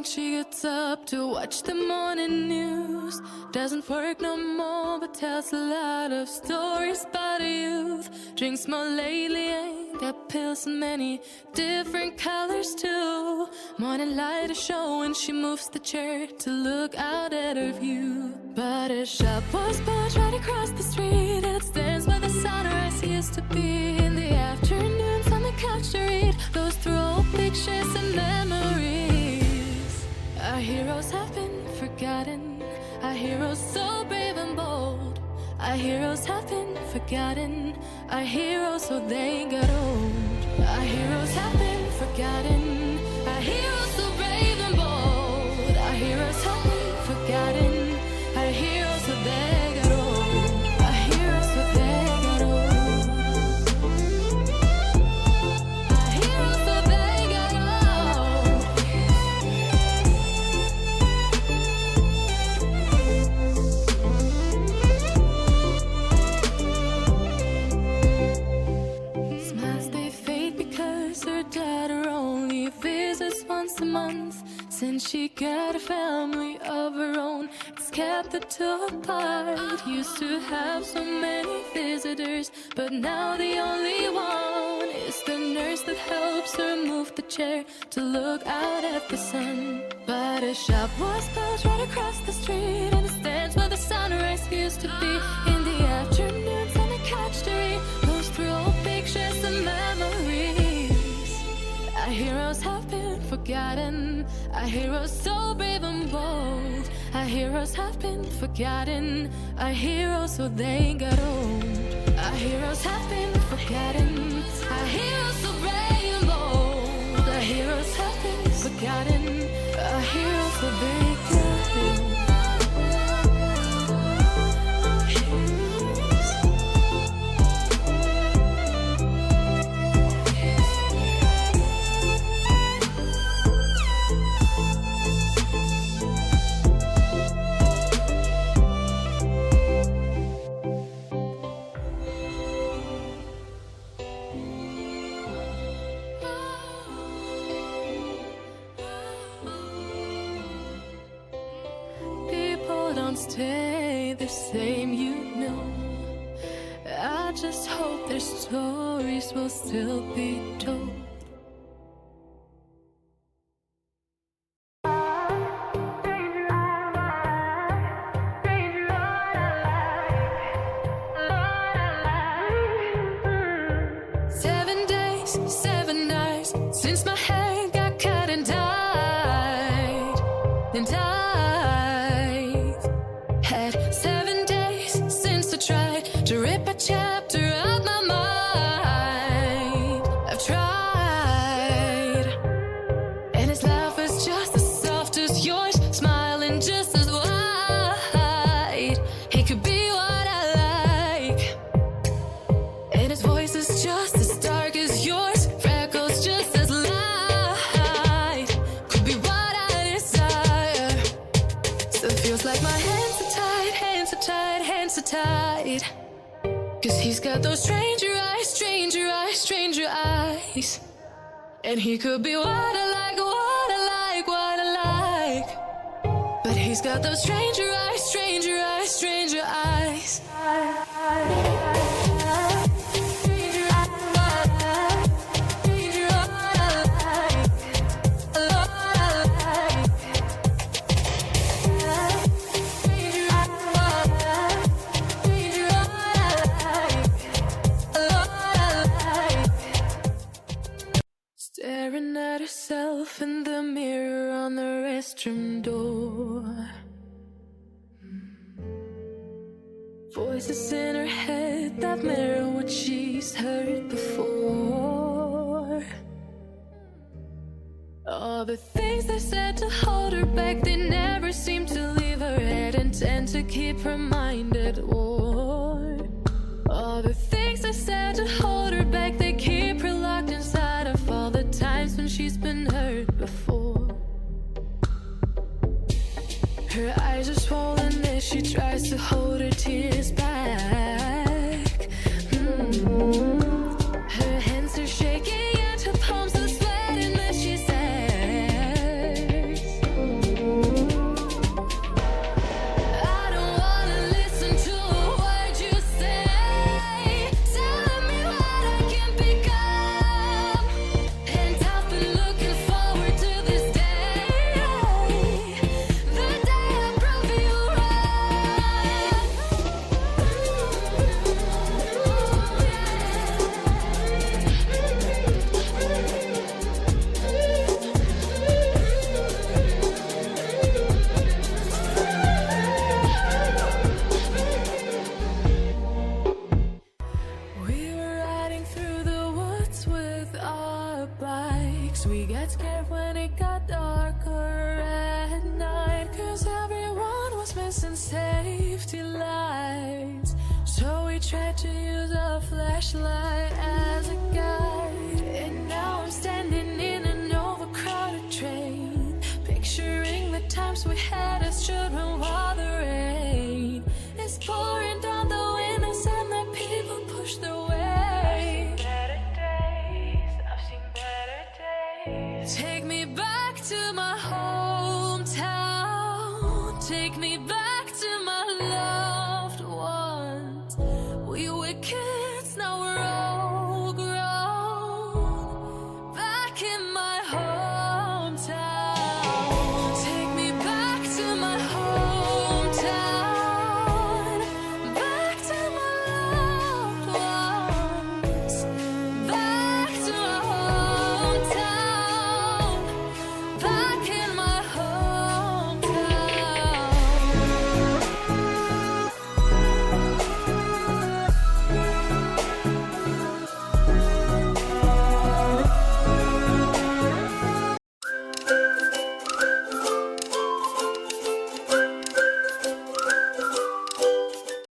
she gets up to watch the morning news. Doesn't work no more, but tells a lot of stories about her youth. Drinks more lately, ain't got pills in many different colors too. Morning light is showing, she moves the chair to look out at her view. But her shop was built right across the street, and it stands where the sunrise used to be. In the afternoons on the couch to read, goes through old pictures and memories. Our heroes have been forgotten, our heroes so brave and bold. Our heroes have been forgotten, our heroes so they got old. Our heroes have been forgotten, our heroes so brave and bold. Our heroes have been forgotten, our heroes so they got old. Our heroes so they got old. Our heroes so they got old. Smiles they fade because her daughter only visits once a month. Since she got a family of her own, it's kept the two apart. Used to have so many visitors, but now the only one is the nurse that helps her move the chair to look out at the sun. But her shop was built right across the street, and it stands where the sunrise used to be. In the afternoons on the couch to read, goes through old pictures and memories. Our heroes have been forgotten, our heroes so brave and bold. Our heroes have been forgotten, our heroes so they got old. Our heroes have been forgotten, our heroes so brave and bold. Our heroes have been forgotten, our heroes so they got old. Stay the same, you know. I just hope their stories will still be told. Since my hair got cut and dyed, and I've had 7 days since I tried to rip a chapter out my mind. I've tried, and his laugh is just as soft as yours, smiling just as wide. He could be what I like, and his voice is just as dark as yours. Like my hands are tied, hands are tied, hands are tied. 'Cause he's got those stranger eyes, stranger eyes, stranger eyes. And he could be what I like, what I like, what I like. But he's got those stranger eyes, stranger eyes, stranger eyes. Staring at herself in the mirror on the restroom door. Voices in her head that mirror what she's heard before. All the things they said to hold her back, they never seem to leave her head and tend to keep her mind at war. All the things they said to hold her back, they keep her locked inside of all the times when she's been hurt before. Her eyes are swollen as she tries to hold her tears back. Her hands are shaking and her palms are sweating as she says, We got scared when it got darker at night, 'cause everyone was missing safety lights. So we tried to use a flashlight as a